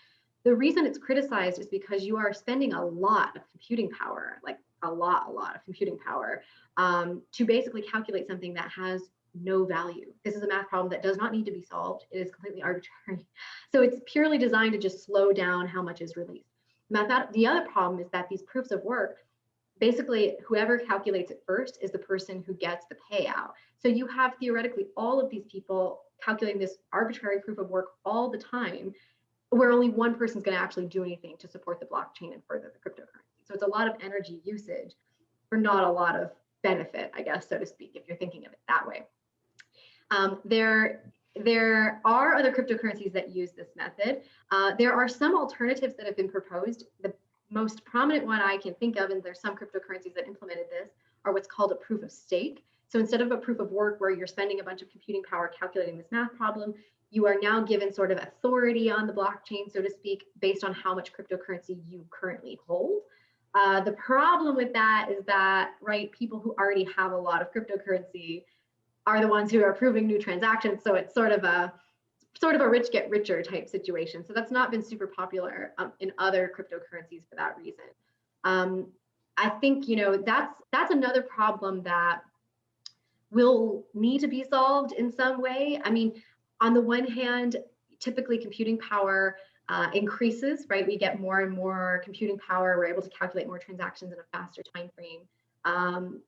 The reason it's criticized is because you are spending a lot of computing power, like a lot of computing power, to basically calculate something that has no value. This is a math problem that does not need to be solved. It is completely arbitrary. So it's purely designed to just slow down how much is released. The other problem is that these proofs of work, basically whoever calculates it first is the person who gets the payout. So you have theoretically all of these people calculating this arbitrary proof of work all the time, where only one person's going to actually do anything to support the blockchain and further the cryptocurrency. So it's a lot of energy usage for not a lot of benefit, I guess, so to speak, if you're thinking of it that way. There are other cryptocurrencies that use this method. There are some alternatives that have been proposed. The most prominent one I can think of, and there's some cryptocurrencies that implemented this, are what's called a proof of stake. So instead of a proof of work where you're spending a bunch of computing power calculating this math problem, you are now given sort of authority on the blockchain, so to speak, based on how much cryptocurrency you currently hold. The problem with that is that, right, people who already have a lot of cryptocurrency are the ones who are approving new transactions. So it's sort of a rich get richer type situation. So that's not been super popular in other cryptocurrencies for that reason. I think, that's another problem that will need to be solved in some way. I mean, on the one hand, typically computing power increases, right? We get more and more computing power. We're able to calculate more transactions in a faster time frame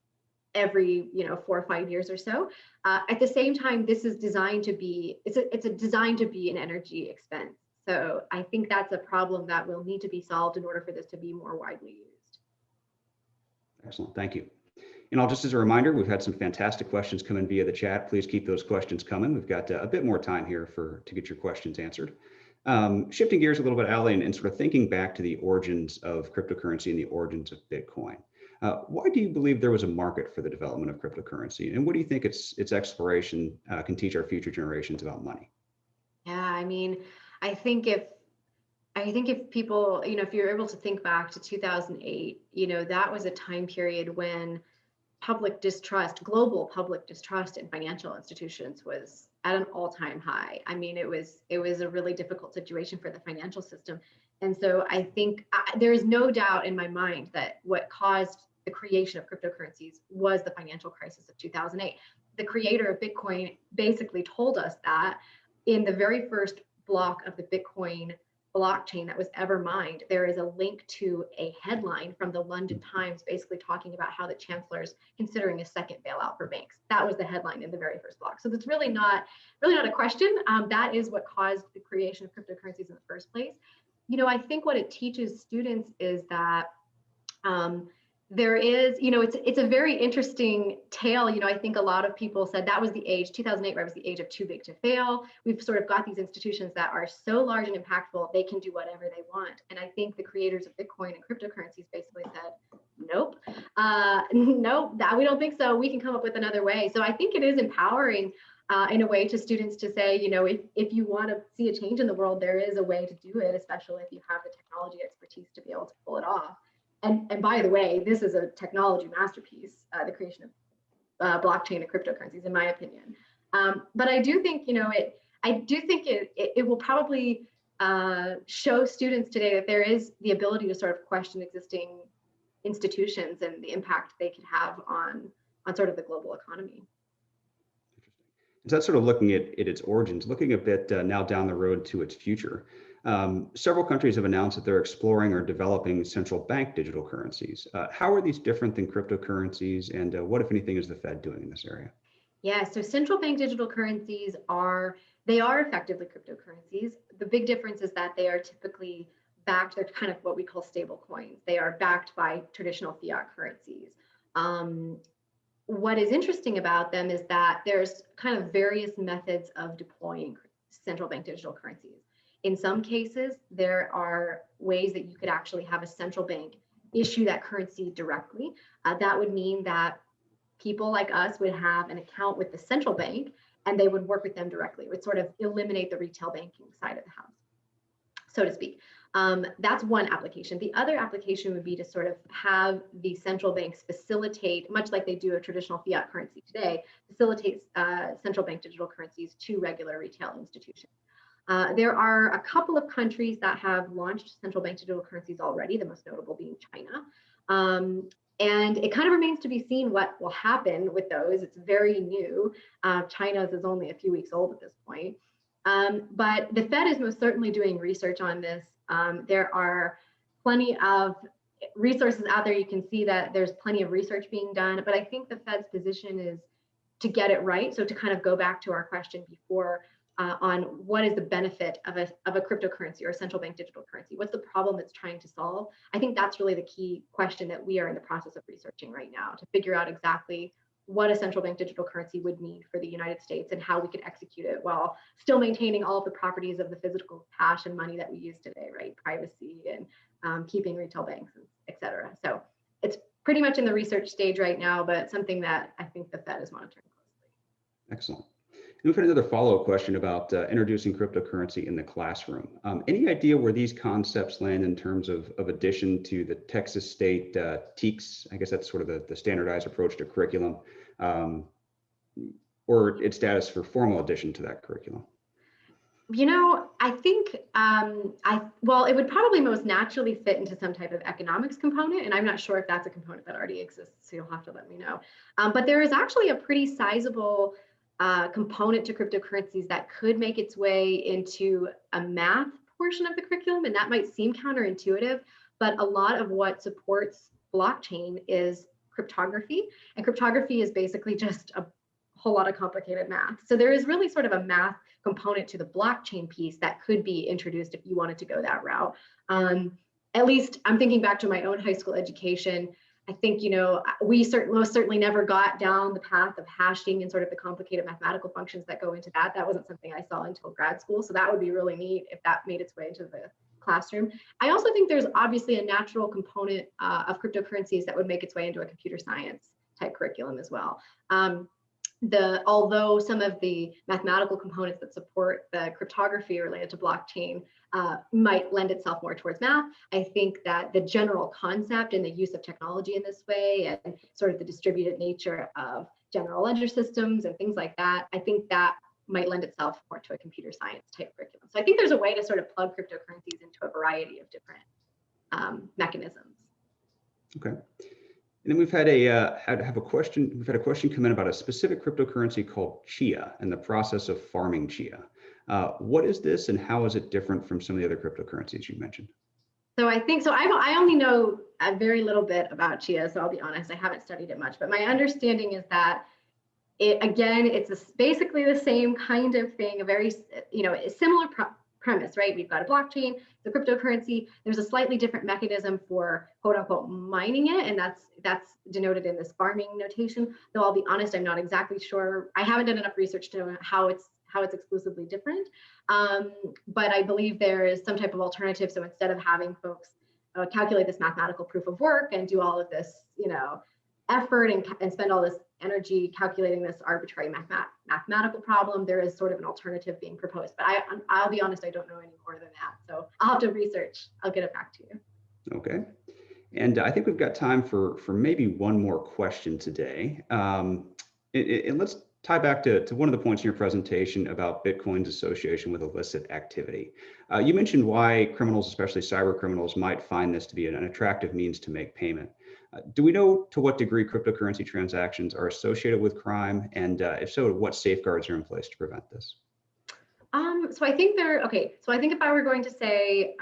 every 4 or 5 years or so. At the same time, this is designed to be it's designed to be an energy expense. So I think that's a problem that will need to be solved in order for this to be more widely used. Excellent, thank you. And I'll just as a reminder, we've had some fantastic questions come in via the chat. Please keep those questions coming. We've got a bit more time here to get your questions answered. Shifting gears a little bit, Ali, and sort of thinking back to the origins of cryptocurrency and the origins of Bitcoin. Why do you believe there was a market for the development of cryptocurrency? And what do you think its exploration can teach our future generations about money? Yeah, I mean, I think if people, if you're able to think back to 2008, that was a time period when global public distrust in financial institutions was at an all-time high. I mean, it was a really difficult situation for the financial system. And so I think there is no doubt in my mind that what caused the creation of cryptocurrencies was the financial crisis of 2008. The creator of Bitcoin basically told us that in the very first block of the Bitcoin blockchain that was ever mined, there is a link to a headline from the London Times basically talking about how the chancellor's considering a second bailout for banks. That was the headline in the very first block. So that's really not a question. That is what caused the creation of cryptocurrencies in the first place. I think what it teaches students is that there is, it's a very interesting tale. I think a lot of people said that was the age, 2008, right, was the age of too big to fail. We've sort of got these institutions that are so large and impactful, they can do whatever they want. And I think the creators of Bitcoin and cryptocurrencies basically said, nope, nope, that we don't think so. We can come up with another way. So I think it is empowering in a way to students to say, if you want to see a change in the world, there is a way to do it, especially if you have the technology expertise to be able to pull it off. And by the way, this is a technology masterpiece, the creation of blockchain and cryptocurrencies, in my opinion. But I do think, it will probably show students today that there is the ability to sort of question existing institutions and the impact they could have on sort of the global economy. So that's sort of looking at its origins, looking a bit now down the road to its future. Several countries have announced that they're exploring or developing central bank digital currencies. How are these different than cryptocurrencies, and what, if anything, is the Fed doing in this area? Yeah, so central bank digital currencies are effectively cryptocurrencies. The big difference is that they are typically backed, they're kind of what we call stable coins. They are backed by traditional fiat currencies. What is interesting about them is that there's kind of various methods of deploying central bank digital currencies. In some cases, there are ways that you could actually have a central bank issue that currency directly. That would mean that people like us would have an account with the central bank and they would work with them directly. It would sort of eliminate the retail banking side of the house, so to speak. That's one application. The other application would be to sort of have the central banks facilitate, much like they do a traditional fiat currency today, facilitate central bank digital currencies to regular retail institutions. There are a couple of countries that have launched central bank digital currencies already, the most notable being China. And it kind of remains to be seen what will happen with those. It's very new. China's is only a few weeks old at this point. But the Fed is most certainly doing research on this. There are plenty of resources out there. You can see that there's plenty of research being done, but I think the Fed's position is to get it right. So to kind of go back to our question before on what is the benefit of a cryptocurrency or a central bank digital currency? What's the problem it's trying to solve? I think that's really the key question that we are in the process of researching right now, to figure out exactly what a central bank digital currency would mean for the United States and how we could execute it while still maintaining all of the properties of the physical cash and money that we use today, right? Privacy and keeping retail banks, et cetera. So it's pretty much in the research stage right now, but something that I think the Fed is monitoring closely. Excellent. And we've had another follow-up question about introducing cryptocurrency in the classroom. Any idea where these concepts land in terms of addition to the Texas State TEKS? I guess that's sort of the standardized approach to curriculum, or its status for formal addition to that curriculum? I think, well, it would probably most naturally fit into some type of economics component, and I'm not sure if that's a component that already exists, so you'll have to let me know. But there is actually a pretty sizable component to cryptocurrencies that could make its way into a math portion of the curriculum, and that might seem counterintuitive, but a lot of what supports blockchain is cryptography, and cryptography is basically just a whole lot of complicated math. So there is really sort of a math component to the blockchain piece that could be introduced if you wanted to go that route. At least I'm thinking back to my own high school education. I think, we most certainly never got down the path of hashing and sort of the complicated mathematical functions that go into that. That wasn't something I saw until grad school. So that would be really neat if that made its way into the classroom. I also think there's obviously a natural component of cryptocurrencies that would make its way into a computer science type curriculum as well. Although some of the mathematical components that support the cryptography related to blockchain might lend itself more towards math, I think that the general concept and the use of technology in this way and sort of the distributed nature of general ledger systems and things like that, I think that might lend itself more to a computer science type curriculum. So I think there's a way to sort of plug cryptocurrencies into a variety of different mechanisms. Okay. And then we've had a question come in about a specific cryptocurrency called Chia and the process of farming Chia. What is this and how is it different from some of the other cryptocurrencies you mentioned? So I only know a very little bit about Chia, so I'll be honest, I haven't studied it much, but my understanding is that it's basically the same kind of thing, a very, a similar premise, right? We've got a blockchain, the cryptocurrency. There's a slightly different mechanism for quote unquote mining it, and that's denoted in this farming notation. Though I'll be honest, I'm not exactly sure. I haven't done enough research to know how it's exclusively different. But I believe there is some type of alternative. So instead of having folks calculate this mathematical proof of work and do all of this, effort and spend all this energy calculating this arbitrary mathematical problem, there is sort of an alternative being proposed. But I'll be honest, I don't know any more than that. So I'll have to research. I'll get it back to you. Okay. And I think we've got time for maybe one more question today. And let's tie back to one of the points in your presentation about Bitcoin's association with illicit activity. You mentioned why criminals, especially cyber criminals, might find this to be an attractive means to make payment. Do we know to what degree cryptocurrency transactions are associated with crime? And if so, what safeguards are in place to prevent this? So I think So I think if I were going to say,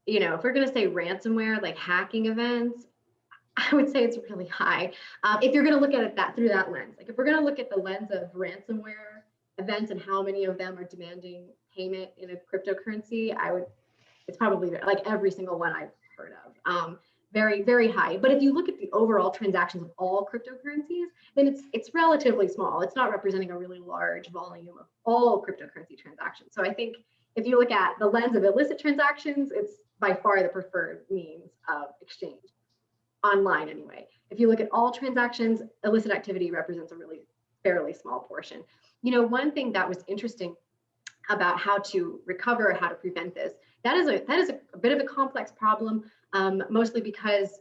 if we're going to say ransomware, like hacking events, I would say it's really high. If you're going to look at it through that lens, like if we're going to look at the lens of ransomware events and how many of them are demanding payment in a cryptocurrency, it's probably like every single one I've heard of. Very, very high. But if you look at the overall transactions of all cryptocurrencies, then it's relatively small. It's not representing a really large volume of all cryptocurrency transactions. So I think if you look at the lens of illicit transactions, it's by far the preferred means of exchange, online anyway. If you look at all transactions, illicit activity represents a really fairly small portion. One thing that was interesting about how to recover, how to prevent this, that is a bit of a complex problem. Mostly because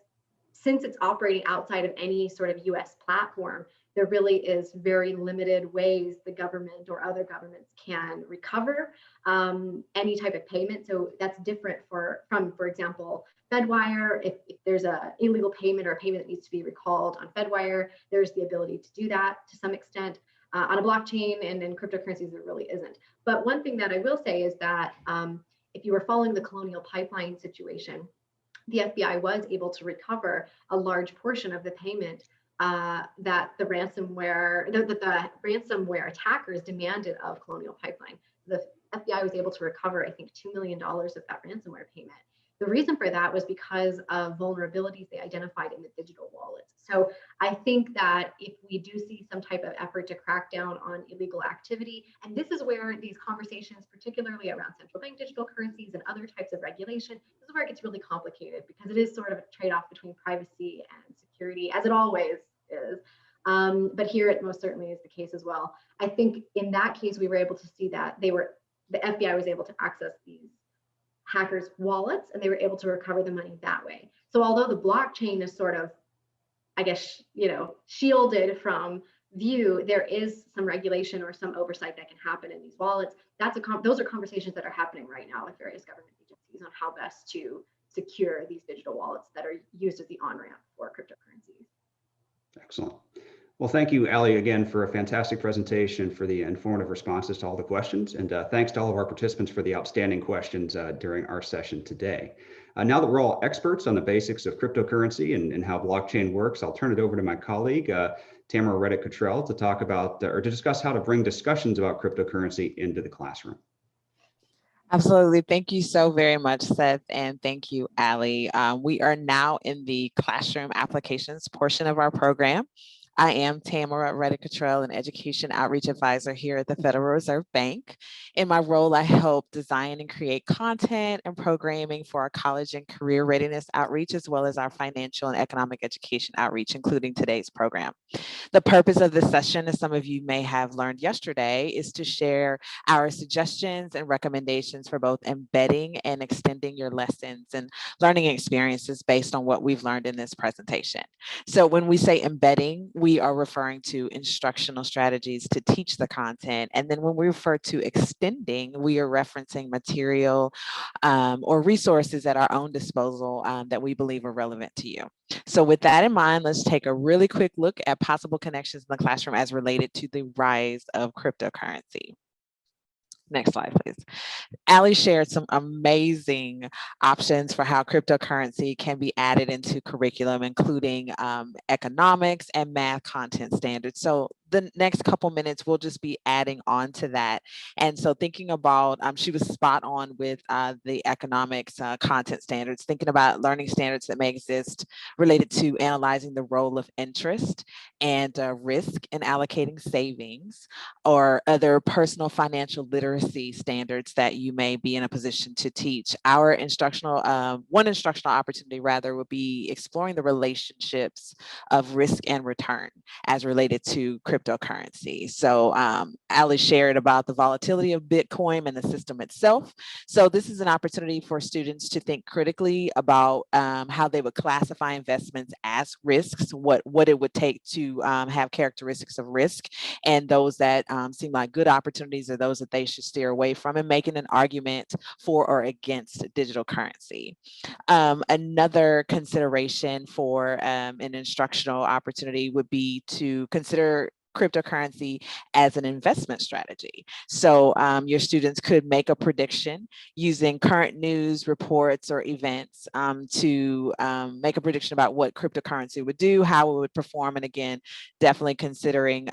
since it's operating outside of any sort of US platform, there really is very limited ways the government or other governments can recover any type of payment. So that's different from, for example, Fedwire. If there's an illegal payment or a payment that needs to be recalled on Fedwire, there's the ability to do that to some extent. On a blockchain and in cryptocurrencies, there really isn't. But one thing that I will say is that if you were following the Colonial Pipeline situation, the FBI was able to recover a large portion of the payment that the ransomware attackers demanded of Colonial Pipeline. The FBI was able to recover, I think, $2 million of that ransomware payment. The reason for that was because of vulnerabilities they identified in the digital wallets. So I think that if we do see some type of effort to crack down on illegal activity, and this is where these conversations, particularly around central bank digital currencies and other types of regulation, this is where it gets really complicated because it is sort of a trade-off between privacy and security, as it always is. But here it most certainly is the case as well. I think in that case, we were able to see that the FBI was able to access these hackers' wallets and they were able to recover the money that way. So although the blockchain is sort of, I guess, shielded from view there is some regulation or some oversight that can happen in these wallets, those are conversations that are happening right now with various government agencies on how best to secure these digital wallets that are used as the on-ramp for cryptocurrencies. Excellent. Well, thank you, Ali, again, for a fantastic presentation, for the informative responses to all the questions. And thanks to all of our participants for the outstanding questions during our session today. Now that we're all experts on the basics of cryptocurrency and how blockchain works, I'll turn it over to my colleague, Tamara Reddick-Cottrell, to talk about or to discuss how to bring discussions about cryptocurrency into the classroom. Absolutely. Thank you so very much, Seth, and thank you, Ali. We are now in the classroom applications portion of our program. I am Tamara Reddick-Cottrell, an education outreach advisor here at the Federal Reserve Bank. In my role, I help design and create content and programming for our college and career readiness outreach, as well as our financial and economic education outreach, including today's program. The purpose of this session, as some of you may have learned yesterday, is to share our suggestions and recommendations for both embedding and extending your lessons and learning experiences based on what we've learned in this presentation. So when we say embedding, we are referring to instructional strategies to teach the content. And then when we refer to extending, we are referencing material or resources at our own disposal that we believe are relevant to you. So with that in mind, let's take a really quick look at possible connections in the classroom as related to the rise of cryptocurrency. Next slide, please. Ali shared some amazing options for how cryptocurrency can be added into curriculum, including economics and math content standards. So the next couple minutes, we'll just be adding on to that. And so thinking about, she was spot on with the economics content standards, thinking about learning standards that may exist related to analyzing the role of interest and risk in allocating savings, or other personal financial literacy standards that you may be in a position to teach. Our instructional, one instructional opportunity rather, would be exploring the relationships of risk and return as related to cryptocurrency. So Ali shared about the volatility of Bitcoin and the system itself. So this is an opportunity for students to think critically about how they would classify investments as risks, what it would take to have characteristics of risk, and those that seem like good opportunities are those that they should steer away from, and making an argument for or against digital currency. Another consideration for an instructional opportunity would be to consider cryptocurrency as an investment strategy. So your students could make a prediction using current news reports or events to make a prediction about what cryptocurrency would do, how it would perform, and again, definitely considering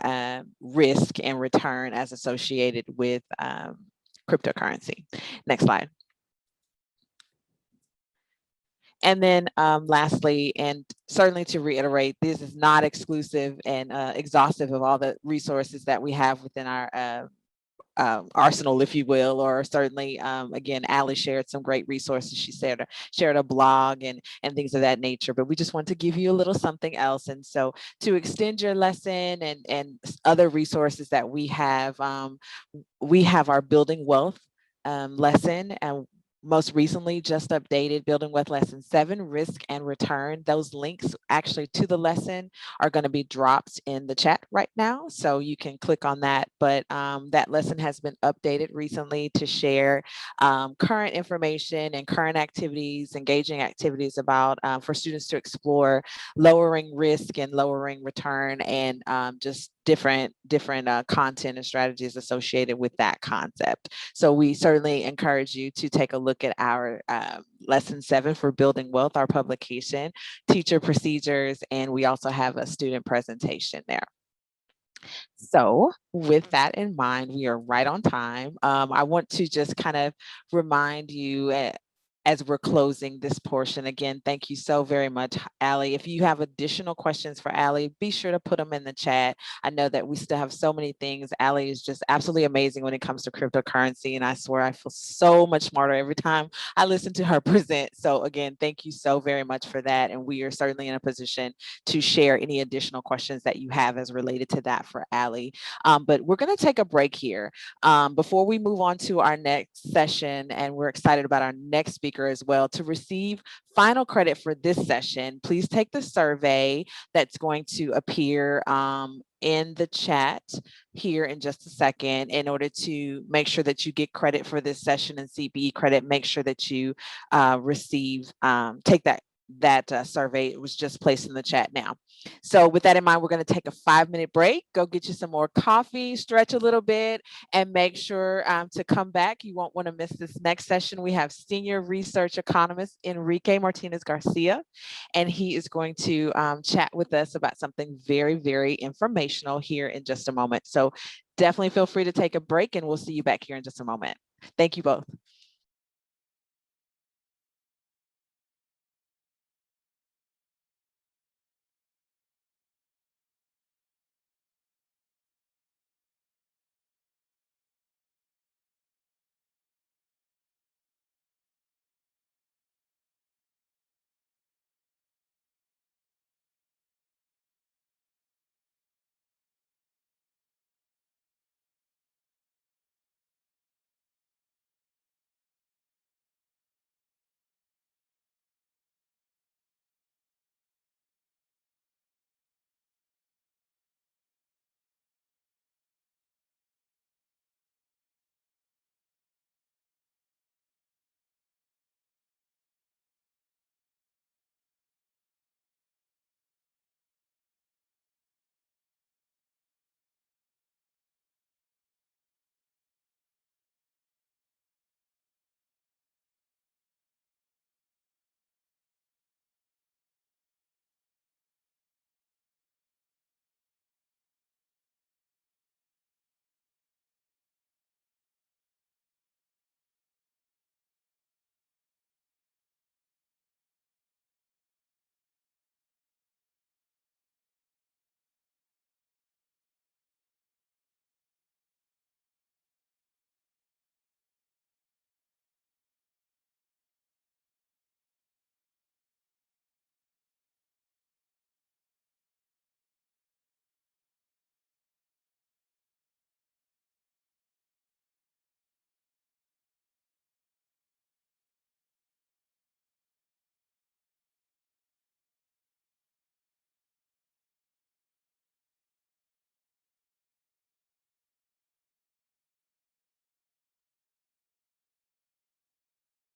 risk and return as associated with cryptocurrency. Next slide. And then lastly, and certainly to reiterate, this is not exclusive and exhaustive of all the resources that we have within our arsenal, if you will, or certainly, again, Ali shared some great resources. She shared a blog and things of that nature, but we just want to give you a little something else. And so to extend your lesson and other resources that we have our Building Wealth lesson, and most recently just updated Building Wealth Lesson 7, Risk and Return. Those links actually to the lesson are going to be dropped in the chat right now, so you can click on that. But that lesson has been updated recently to share current information and current activities, engaging activities about for students to explore lowering risk and lowering return, and just different content and strategies associated with that concept. So we certainly encourage you to take a look at our lesson 7 for Building Wealth, our publication, teacher procedures, and we also have a student presentation there. So with that in mind, we are right on time. I want to just kind of remind you as we're closing this portion. Again, thank you so very much, Ali. If you have additional questions for Ali, be sure to put them in the chat. I know that we still have so many things. Ali is just absolutely amazing when it comes to cryptocurrency, and I swear I feel so much smarter every time I listen to her present. So again, thank you so very much for that, and we are certainly in a position to share any additional questions that you have as related to that for Ali. But we're going to take a break here before we move on to our next session, and we're excited about our next speaker as well. To receive final credit for this session, please take the survey that's going to appear in the chat here in just a second in order to make sure that you get credit for this session and CPE credit. Make sure that you take that survey. It was just placed in the chat now. So with that in mind, we're going to take a 5-minute break, go get you some more coffee, stretch a little bit, and make sure to come back. You won't want to miss this next session. We have senior research economist Enrique Martinez Garcia, and he is going to chat with us about something very, very informational here in just a moment. So definitely feel free to take a break, and we'll see you back here in just a moment. Thank you both.